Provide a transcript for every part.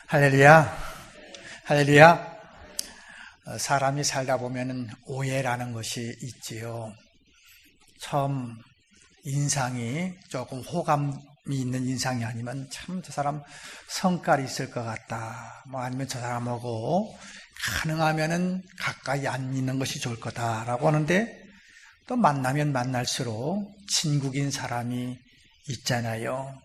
할렐루야, 할렐루야. 사람이 살다 보면 오해라는 것이 있지요. 처음 인상이 조금 호감이 있는 인상이 아니면 참 저 사람 성깔이 있을 것 같다, 아니면 저 사람하고 가능하면은 가까이 안 있는 것이 좋을 거다라고 하는데, 또 만나면 만날수록 친구인 사람이 있잖아요.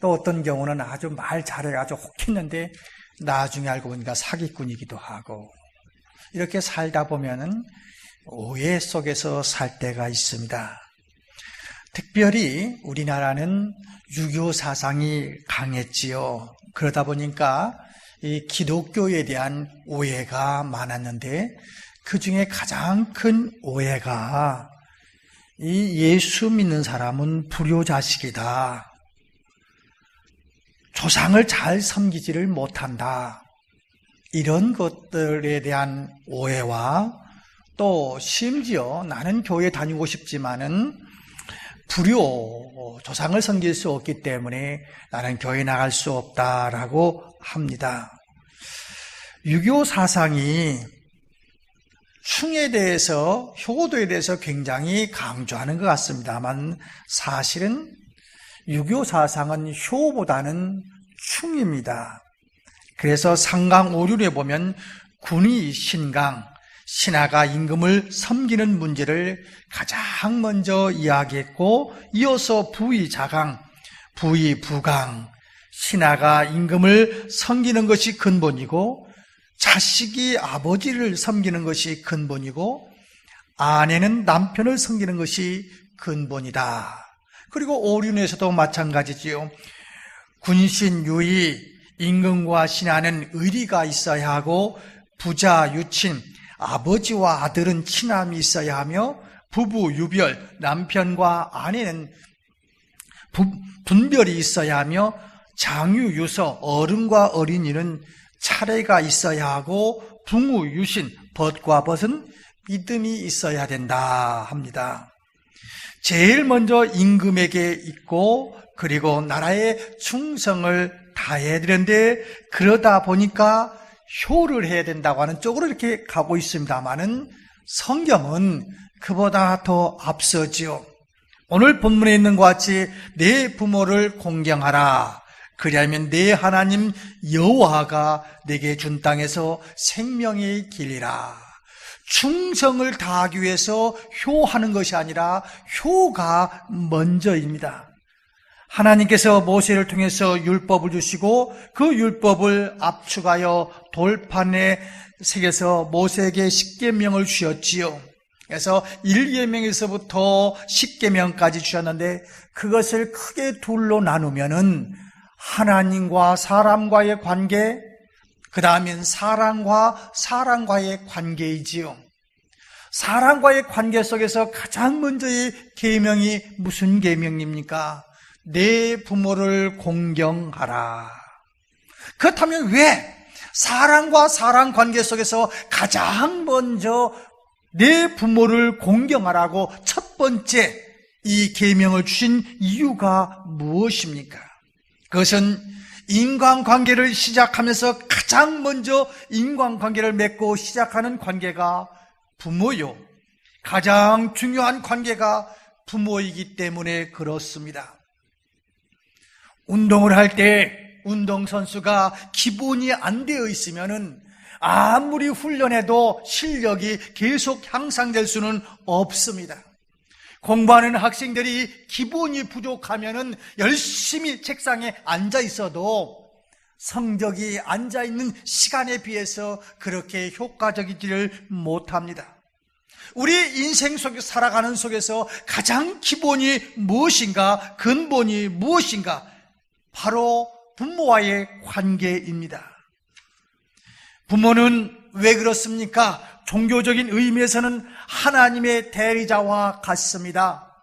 또 어떤 경우는 아주 말 잘해가지고 혹했는데 나중에 알고 보니까 사기꾼이기도 하고, 이렇게 살다 보면은 오해 속에서 살 때가 있습니다. 특별히 우리나라는 유교 사상이 강했지요. 그러다 보니까 이 기독교에 대한 오해가 많았는데, 그 중에 가장 큰 오해가 이 예수 믿는 사람은 불효자식이다, 조상을 잘 섬기지를 못한다, 이런 것들에 대한 오해와, 또 심지어 나는 교회 다니고 싶지만은 불효, 조상을 섬길 수 없기 때문에 나는 교회 나갈 수 없다라고 합니다. 유교 사상이 충에 대해서, 효도에 대해서 굉장히 강조하는 것 같습니다만, 사실은 유교 사상은 효보다는 충입니다. 그래서 상강 오륜에 보면 군의 신강, 신하가 임금을 섬기는 문제를 가장 먼저 이야기했고, 이어서 부의 자강, 부의 부강, 신하가 임금을 섬기는 것이 근본이고, 자식이 아버지를 섬기는 것이 근본이고, 아내는 남편을 섬기는 것이 근본이다. 그리고 오륜에서도 마찬가지지요. 군신, 유의, 임금과 신하는 의리가 있어야 하고, 부자, 유친, 아버지와 아들은 친함이 있어야 하며, 부부, 유별, 남편과 아내는 분별이 있어야 하며, 장유, 유서, 어른과 어린이는 차례가 있어야 하고, 붕우, 유신, 벗과 벗은 믿음이 있어야 된다 합니다. 제일 먼저 임금에게 있고, 그리고 나라에 충성을 다해야 되는데, 그러다 보니까 효를 해야 된다고 하는 쪽으로 이렇게 가고 있습니다만은, 성경은 그보다 더 앞서지요. 오늘 본문에 있는 것 같이 내 부모를 공경하라, 그리하면 내 하나님 여호와가 내게 준 땅에서 생명의 길이라. 충성을 다하기 위해서 효하는 것이 아니라 효가 먼저입니다. 하나님께서 모세를 통해서 율법을 주시고, 그 율법을 압축하여 돌판에 새겨서 모세에게 십계명을 주셨지요. 그래서 1계명에서부터 10계명까지 주셨는데, 그것을 크게 둘로 나누면은 하나님과 사람과의 관계, 그 다음엔 사람과 사람과의 관계이지요. 사람과의 관계 속에서 가장 먼저의 계명이 무슨 계명입니까? 내 부모를 공경하라. 그렇다면 왜 사람과 사람 관계 속에서 가장 먼저 내 부모를 공경하라고 첫 번째 이 계명을 주신 이유가 무엇입니까? 그것은 인간관계를 시작하면서 가장 먼저 인간관계를 맺고 시작하는 관계가 부모요, 가장 중요한 관계가 부모이기 때문에 그렇습니다. 운동을 할 때 운동선수가 기본이 안 되어 있으면은 아무리 훈련해도 실력이 계속 향상될 수는 없습니다. 공부하는 학생들이 기본이 부족하면은 열심히 책상에 앉아 있어도 성적이 앉아 있는 시간에 비해서 그렇게 효과적이지를 못합니다. 우리 인생 속에 살아가는 속에서 가장 기본이 무엇인가, 근본이 무엇인가? 바로 부모와의 관계입니다. 부모는 왜 그렇습니까? 종교적인 의미에서는 하나님의 대리자와 같습니다.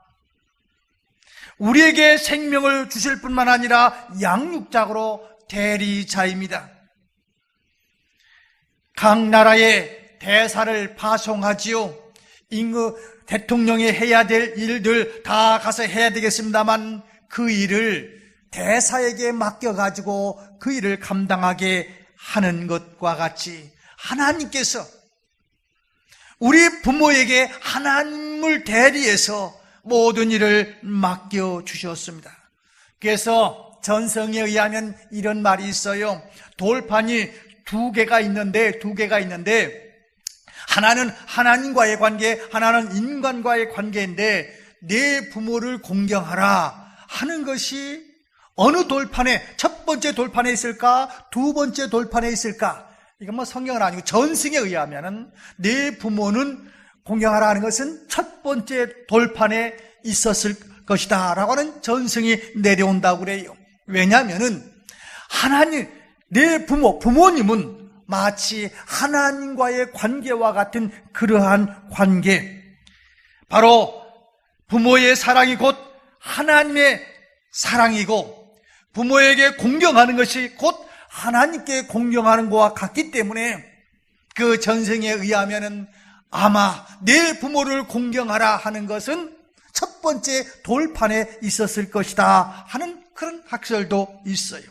우리에게 생명을 주실 뿐만 아니라 양육자로 대리자입니다. 각 나라에 대사를 파송하지요. 대통령이 해야 될 일들 다 가서 해야 되겠습니다만, 그 일을 대사에게 맡겨가지고 그 일을 감당하게 하는 것과 같이 하나님께서 우리 부모에게 하나님을 대리해서 모든 일을 맡겨주셨습니다. 그래서 전성에 의하면 이런 말이 있어요. 돌판이 두 개가 있는데 하나는 하나님과의 관계, 하나는 인간과의 관계인데 내 부모를 공경하라 하는 것이 어느 돌판에, 첫 번째 돌판에 있을까? 두 번째 돌판에 있을까? 이건 뭐 성경은 아니고 전승에 의하면은 내 부모는 공경하라 하는 것은 첫 번째 돌판에 있었을 것이다 라고 하는 전승이 내려온다고 그래요. 왜냐하면은 하나님, 내 부모님은 마치 하나님과의 관계와 같은 그러한 관계, 바로 부모의 사랑이 곧 하나님의 사랑이고 부모에게 공경하는 것이 곧 하나님께 공경하는 것과 같기 때문에 그 전생에 의하면은 아마 내 부모를 공경하라 하는 것은 첫 번째 돌판에 있었을 것이다 하는 그런 학설도 있어요.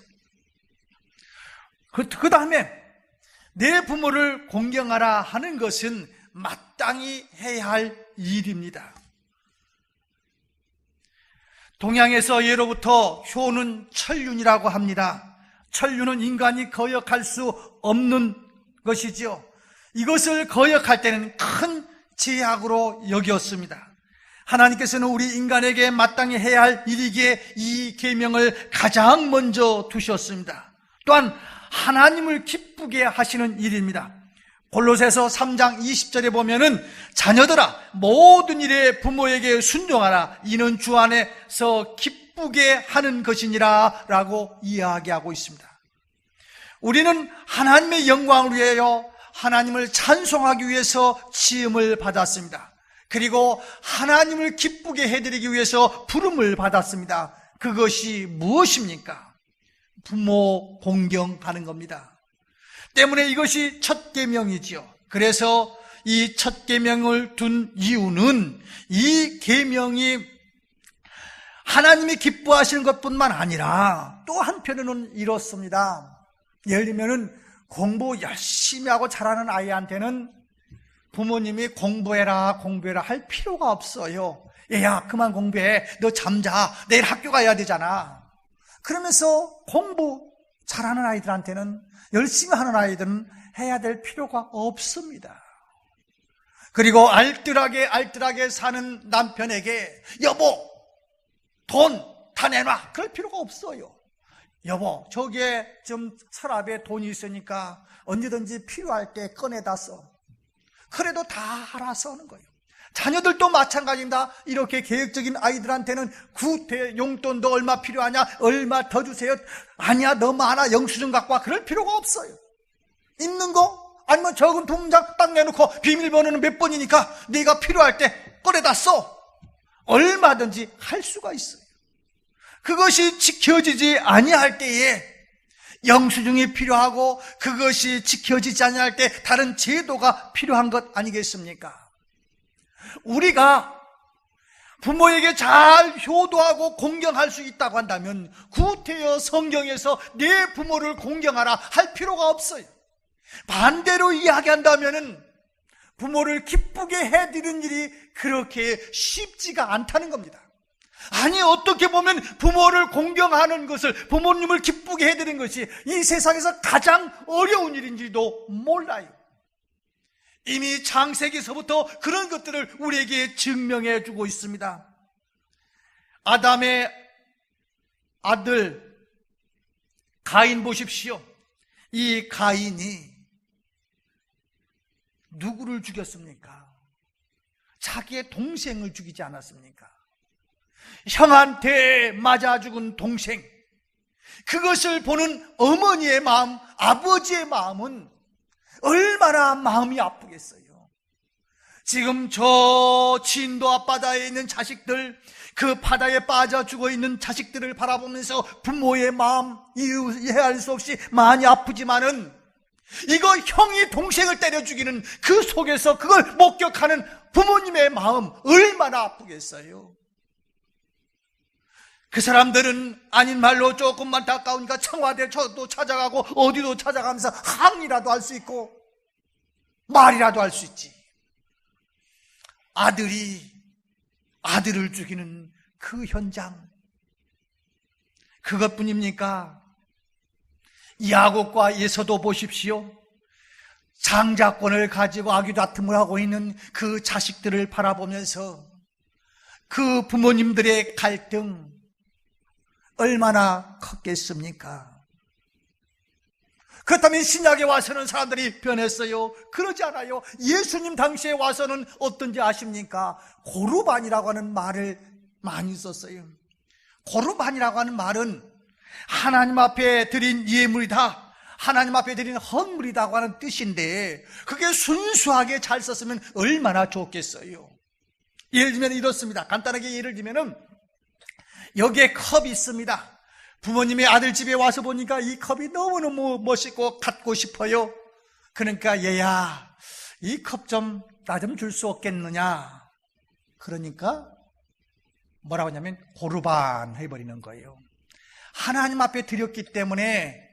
그 다음에 내 부모를 공경하라 하는 것은 마땅히 해야 할 일입니다. 동양에서 예로부터 효는 천륜이라고 합니다. 천륜은 인간이 거역할 수 없는 것이죠. 이것을 거역할 때는 큰 제약으로 여겼습니다. 하나님께서는 우리 인간에게 마땅히 해야 할 일이기에 이 계명을 가장 먼저 두셨습니다. 또한 하나님을 기쁘게 하시는 일입니다. 골로새서 3장 20절에 보면은 자녀들아 모든 일에 부모에게 순종하라 이는 주 안에서 기쁘게 하는 것이니라 라고 이야기하고 있습니다. 우리는 하나님의 영광을 위하여 하나님을 찬송하기 위해서 지음을 받았습니다. 그리고 하나님을 기쁘게 해드리기 위해서 부름을 받았습니다. 그것이 무엇입니까? 부모 공경하는 겁니다. 때문에 이것이 첫 계명이지요. 그래서 이 첫 계명을 둔 이유는 이 계명이 하나님이 기뻐하시는 것뿐만 아니라 또 한편으로는 이렇습니다. 예를 들면은 공부 열심히 하고 잘하는 아이한테는 부모님이 공부해라 할 필요가 없어요. 얘야 그만 공부해, 너 잠자, 내일 학교 가야 되잖아. 그러면서 공부 잘하는 아이들한테는, 열심히 하는 아이들은 해야 될 필요가 없습니다. 그리고 알뜰하게 사는 남편에게 여보 돈 다 내놔 그럴 필요가 없어요. 여보 저기에 좀 서랍에 돈이 있으니까 언제든지 필요할 때 꺼내다 써. 그래도 다 알아서 하는 거예요. 자녀들도 마찬가지입니다. 이렇게 계획적인 아이들한테는 구태 용돈 너 얼마 필요하냐, 얼마 더 주세요, 아니야 너무 많아 영수증 갖고 와, 그럴 필요가 없어요. 있는 거 아니면 적은 통장 딱 내놓고 비밀번호는 몇 번이니까 네가 필요할 때 꺼내다 써. 얼마든지 할 수가 있어요. 그것이 지켜지지 아니할 때에 영수증이 필요하고 그것이 지켜지지 아니할 때 다른 제도가 필요한 것 아니겠습니까? 우리가 부모에게 잘 효도하고 공경할 수 있다고 한다면 구태여 성경에서 내 부모를 공경하라 할 필요가 없어요. 반대로 이야기한다면 부모를 기쁘게 해드리는 일이 그렇게 쉽지가 않다는 겁니다. 아니 어떻게 보면 부모를 공경하는 것을, 부모님을 기쁘게 해드리는 것이 이 세상에서 가장 어려운 일인지도 몰라요. 이미 창세기서부터 그런 것들을 우리에게 증명해 주고 있습니다. 아담의 아들 가인 보십시오. 이 가인이 누구를 죽였습니까? 자기의 동생을 죽이지 않았습니까? 형한테 맞아 죽은 동생, 그것을 보는 어머니의 마음, 아버지의 마음은 얼마나 마음이 아프겠어요. 지금 저 진도 앞바다에 있는 자식들, 그 바다에 빠져 죽어 있는 자식들을 바라보면서 부모의 마음 이해할 수 없이 많이 아프지만은 이거 형이 동생을 때려 죽이는 그 속에서 그걸 목격하는 부모님의 마음 얼마나 아프겠어요. 그 사람들은 아닌 말로 조금만 가까우니까 청와대도 찾아가고 어디도 찾아가면서 항의라도 할 수 있고 말이라도 할 수 있지. 아들이 아들을 죽이는 그 현장, 그것뿐입니까? 야곱과에서도 보십시오. 장자권을 가지고 아귀다툼을 하고 있는 그 자식들을 바라보면서 그 부모님들의 갈등 얼마나 컸겠습니까? 그렇다면 신약에 와서는 사람들이 변했어요? 그러지 않아요. 예수님 당시에 와서는 어떤지 아십니까? 고르반이라고 하는 말을 많이 썼어요. 고르반이라고 하는 말은 하나님 앞에 드린 예물이다, 하나님 앞에 드린 헌물이라고 하는 뜻인데, 그게 순수하게 잘 썼으면 얼마나 좋겠어요. 예를 들면 이렇습니다. 간단하게 예를 들면은 여기에 컵이 있습니다. 부모님이 아들 집에 와서 보니까 이 컵이 너무너무 멋있고 갖고 싶어요. 그러니까 얘야, 이 컵 좀 나 좀 줄 수 없겠느냐. 그러니까 뭐라고 하냐면 고르반 해버리는 거예요. 하나님 앞에 드렸기 때문에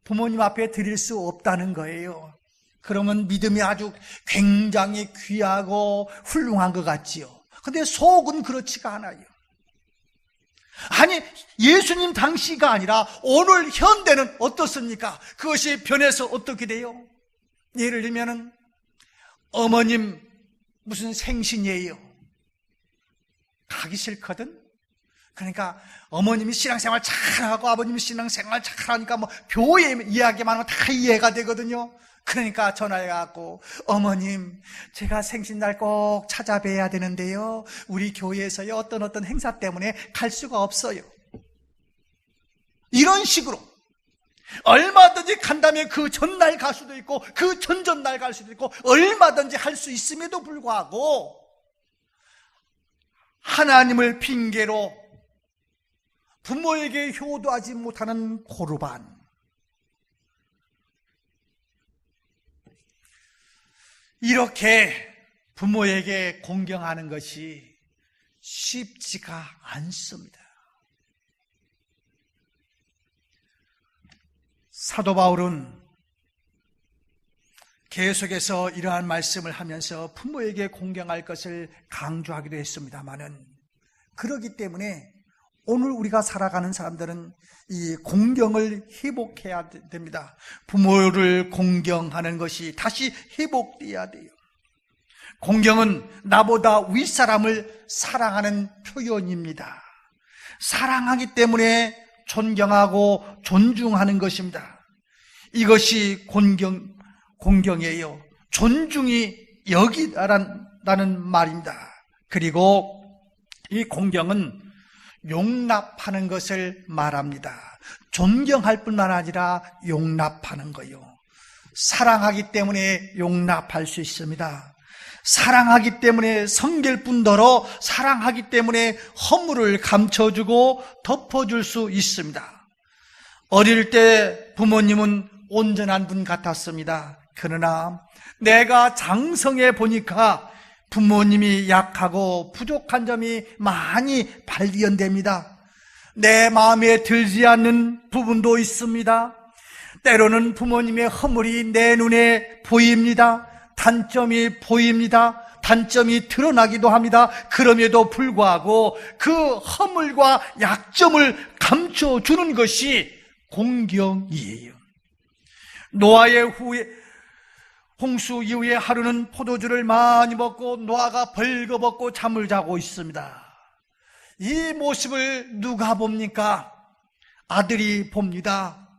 부모님 앞에 드릴 수 없다는 거예요. 그러면 믿음이 아주 굉장히 귀하고 훌륭한 것 같지요. 근데 속은 그렇지가 않아요. 아니, 예수님 당시가 아니라 오늘 현대는 어떻습니까? 그것이 변해서 어떻게 돼요? 예를 들면은 어머님 무슨 생신이에요. 가기 싫거든? 그러니까 어머님이 신앙생활 잘하고 아버님이 신앙생활 잘하니까 뭐 교회 이야기만 하면 다 이해가 되거든요. 그러니까 전화해갖고 어머님, 제가 생신날 꼭 찾아뵈야 되는데요, 우리 교회에서요 어떤 행사 때문에 갈 수가 없어요. 이런 식으로 얼마든지 간다면 그 전날 갈 수도 있고 그 전전날 갈 수도 있고 얼마든지 할 수 있음에도 불구하고 하나님을 핑계로 부모에게 효도하지 못하는 고르반, 이렇게 부모에게 공경하는 것이 쉽지가 않습니다. 사도 바울은 계속해서 이러한 말씀을 하면서 부모에게 공경할 것을 강조하기도 했습니다마는, 그러기 때문에 오늘 우리가 살아가는 사람들은 이 공경을 회복해야 됩니다. 부모를 공경하는 것이 다시 회복되어야 돼요. 공경은 나보다 윗사람을 사랑하는 표현입니다. 사랑하기 때문에 존경하고 존중하는 것입니다. 이것이 공경이에요. 존중이 여기다라는 말입니다. 그리고 이 공경은 용납하는 것을 말합니다. 존경할 뿐만 아니라 용납하는 거요. 사랑하기 때문에 용납할 수 있습니다. 사랑하기 때문에 섬길 뿐더러 사랑하기 때문에 허물을 감춰주고 덮어줄 수 있습니다. 어릴 때 부모님은 온전한 분 같았습니다. 그러나 내가 장성해 보니까 부모님이 약하고 부족한 점이 많이 발견됩니다. 내 마음에 들지 않는 부분도 있습니다. 때로는 부모님의 허물이 내 눈에 보입니다. 단점이 보입니다. 단점이 드러나기도 합니다. 그럼에도 불구하고 그 허물과 약점을 감춰주는 것이 공경이에요. 노아의 홍수 이후에 하루는 포도주를 많이 먹고 노아가 벌거벗고 잠을 자고 있습니다. 이 모습을 누가 봅니까? 아들이 봅니다.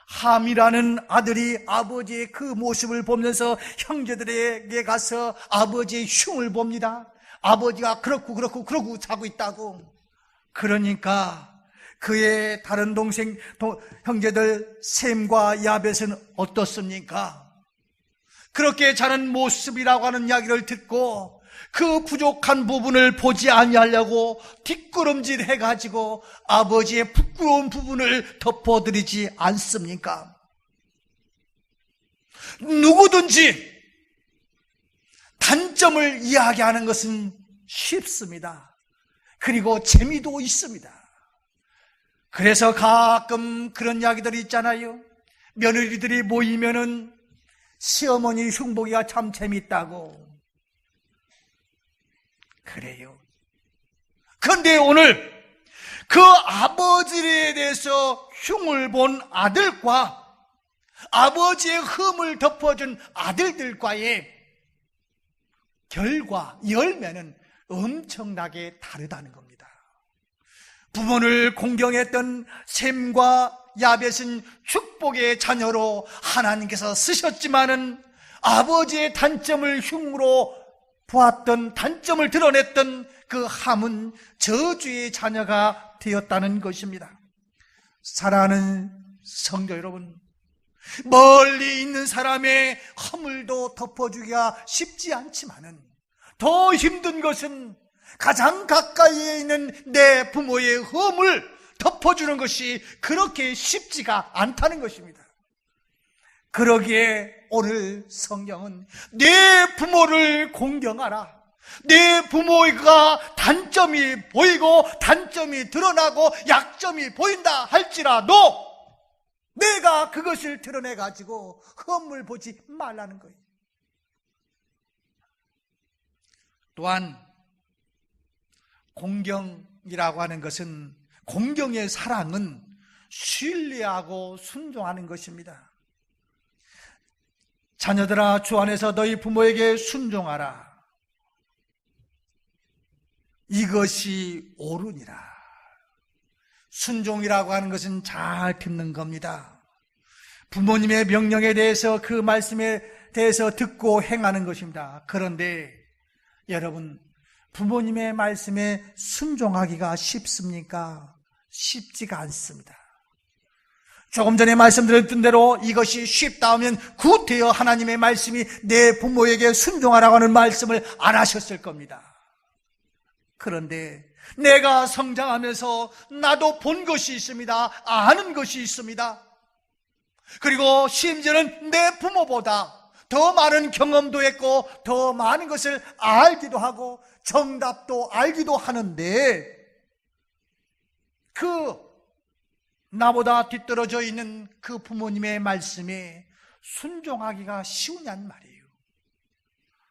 함이라는 아들이 아버지의 그 모습을 보면서 형제들에게 가서 아버지의 흉을 봅니다. 아버지가 그러고 자고 있다고. 그러니까 그의 다른 형제들 셈과 야벳은 어떻습니까? 그렇게 자는 모습이라고 하는 이야기를 듣고 그 부족한 부분을 보지 아니하려고 뒷걸음질 해가지고 아버지의 부끄러운 부분을 덮어드리지 않습니까? 누구든지 단점을 이야기하는 것은 쉽습니다. 그리고 재미도 있습니다. 그래서 가끔 그런 이야기들이 있잖아요. 며느리들이 모이면은 시어머니 흉보기가 참 재밌다고. 그래요. 그런데 오늘 그 아버지에 대해서 흉을 본 아들과 아버지의 흠을 덮어준 아들들과의 결과, 열매는 엄청나게 다르다는 겁니다. 부모를 공경했던 셈과 야벳은 축복의 자녀로 하나님께서 쓰셨지만은 아버지의 단점을 흉으로 보았던, 단점을 드러냈던 그 함은 저주의 자녀가 되었다는 것입니다. 사랑하는 성도 여러분, 멀리 있는 사람의 허물도 덮어주기가 쉽지 않지만은 더 힘든 것은 가장 가까이에 있는 내 부모의 흠을 덮어주는 것이 그렇게 쉽지가 않다는 것입니다. 그러기에 오늘 성경은 내 부모를 공경하라. 내 부모가 단점이 보이고 단점이 드러나고 약점이 보인다 할지라도 내가 그것을 드러내가지고 흠을 보지 말라는 거예요. 또한 공경이라고 하는 것은, 공경의 사랑은 신뢰하고 순종하는 것입니다. 자녀들아, 주 안에서 너희 부모에게 순종하라. 이것이 옳으니라. 순종이라고 하는 것은 잘 듣는 겁니다. 부모님의 명령에 대해서, 그 말씀에 대해서 듣고 행하는 것입니다. 그런데 여러분, 부모님의 말씀에 순종하기가 쉽습니까? 쉽지가 않습니다. 조금 전에 말씀드렸던 대로 이것이 쉽다 하면 구태여 하나님의 말씀이 내 부모에게 순종하라고 하는 말씀을 안 하셨을 겁니다. 그런데 내가 성장하면서 나도 본 것이 있습니다. 아는 것이 있습니다. 그리고 심지어는 내 부모보다 더 많은 경험도 했고 더 많은 것을 알기도 하고 정답도 알기도 하는데 그 나보다 뒤떨어져 있는 그 부모님의 말씀에 순종하기가 쉬우냔 말이에요.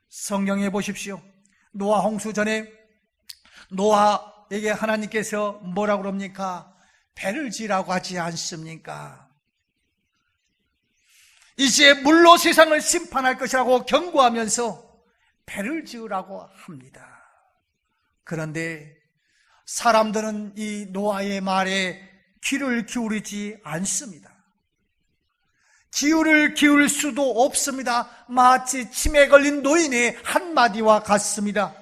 성경에 보십시오. 노아 홍수 전에 노아에게 하나님께서 뭐라고 그럽니까? 배를 지라고 하지 않습니까? 이제 물로 세상을 심판할 것이라고 경고하면서 배를 지으라고 합니다. 그런데 사람들은 이 노아의 말에 귀를 기울이지 않습니다. 귀를 기울 수도 없습니다. 마치 치매 걸린 노인의 한마디와 같습니다.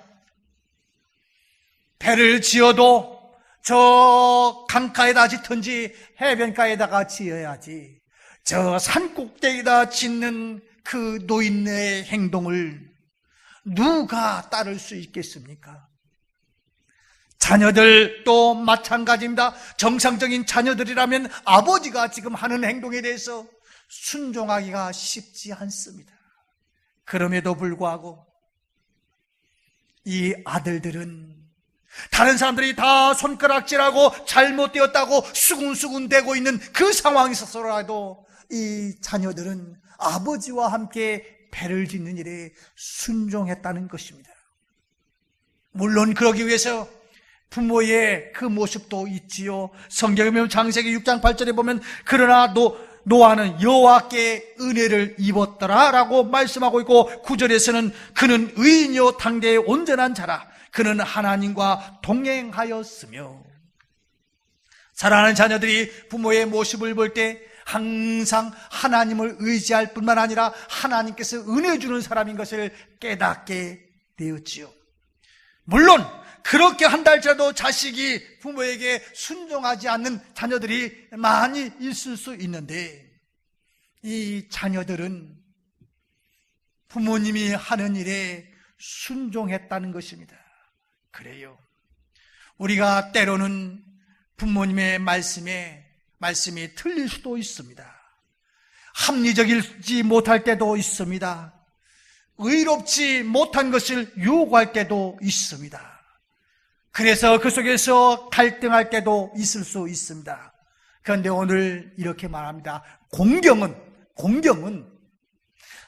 배를 지어도 저 강가에다 짓든지 해변가에다가 지어야지, 저 산꼭대기에다 짓는 그 노인의 행동을 누가 따를 수 있겠습니까? 자녀들도 마찬가지입니다. 정상적인 자녀들이라면 아버지가 지금 하는 행동에 대해서 순종하기가 쉽지 않습니다. 그럼에도 불구하고 이 아들들은 다른 사람들이 다 손가락질하고 잘못되었다고 수군수군대고 있는 그 상황에 있어서라도 이 자녀들은 아버지와 함께 배를 짓는 일에 순종했다는 것입니다. 물론 그러기 위해서 부모의 그 모습도 있지요. 성경에 보면 창세기 6장 8절에 보면 그러나 노아는 여호와께 은혜를 입었더라 라고 말씀하고 있고, 9절에서는 그는 의인이요 당대의 온전한 자라, 그는 하나님과 동행하였으며. 사랑하는 자녀들이 부모의 모습을 볼 때 항상 하나님을 의지할 뿐만 아니라 하나님께서 은혜 주는 사람인 것을 깨닫게 되었지요. 물론 그렇게 한다 할지라도 자식이 부모에게 순종하지 않는 자녀들이 많이 있을 수 있는데, 이 자녀들은 부모님이 하는 일에 순종했다는 것입니다. 그래요. 우리가 때로는 부모님의 말씀이 틀릴 수도 있습니다. 합리적이지 못할 때도 있습니다. 의롭지 못한 것을 요구할 때도 있습니다. 그래서 그 속에서 갈등할 때도 있을 수 있습니다. 그런데 오늘 이렇게 말합니다. 공경은,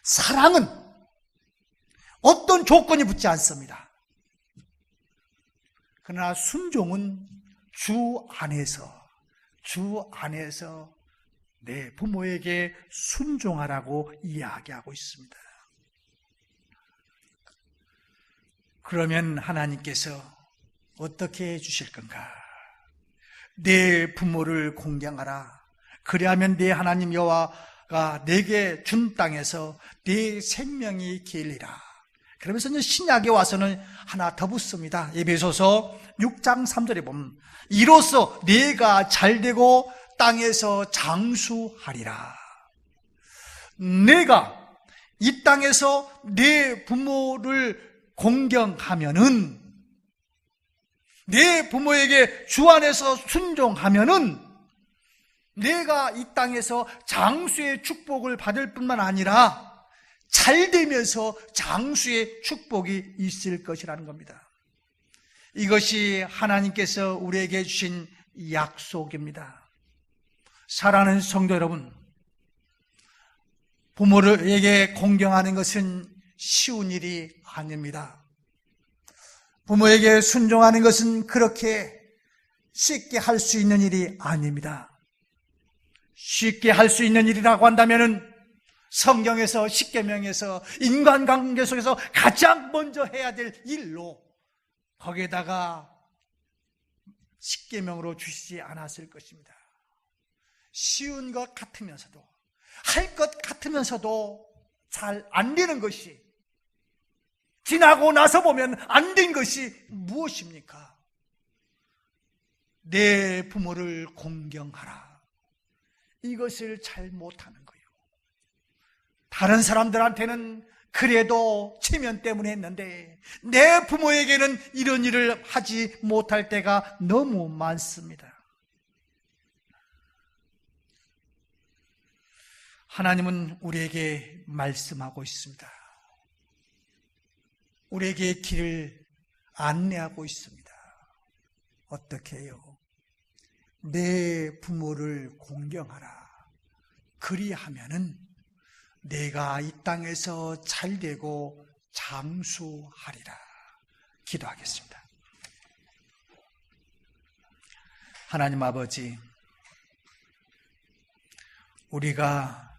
사랑은 어떤 조건이 붙지 않습니다. 그러나 순종은 주 안에서 내 부모에게 순종하라고 이야기하고 있습니다. 그러면 하나님께서 어떻게 해주실 건가? 내 부모를 공경하라. 그리하면 내 하나님 여호와가 내게 준 땅에서 네 생명이 길리라. 그러면서 이제 신약에 와서는 하나 더 붙습니다. 에베소서 6장 3절에 보면 이로써 네가 잘되고 땅에서 장수하리라. 내가 이 땅에서 내 부모를 공경하면은, 내 부모에게 주 안에서 순종하면은 내가 이 땅에서 장수의 축복을 받을 뿐만 아니라 잘 되면서 장수의 축복이 있을 것이라는 겁니다. 이것이 하나님께서 우리에게 주신 약속입니다. 사랑하는 성도 여러분, 부모에게 공경하는 것은 쉬운 일이 아닙니다. 부모에게 순종하는 것은 그렇게 쉽게 할 수 있는 일이 아닙니다. 쉽게 할 수 있는 일이라고 한다면은 성경에서, 십계명에서, 인간관계 속에서 가장 먼저 해야 될 일로, 거기에다가 십계명으로 주시지 않았을 것입니다. 쉬운 것 같으면서도, 할 것 같으면서도 잘 안 되는 것이, 지나고 나서 보면 안 된 것이 무엇입니까? 내 부모를 공경하라. 이것을 잘 못하는 거예요. 다른 사람들한테는 그래도 체면 때문에 했는데 내 부모에게는 이런 일을 하지 못할 때가 너무 많습니다. 하나님은 우리에게 말씀하고 있습니다. 우리에게 길을 안내하고 있습니다. 어떻게 해요? 내 부모를 공경하라. 그리하면은 내가 이 땅에서 잘되고 장수하리라. 기도하겠습니다. 하나님 아버지, 우리가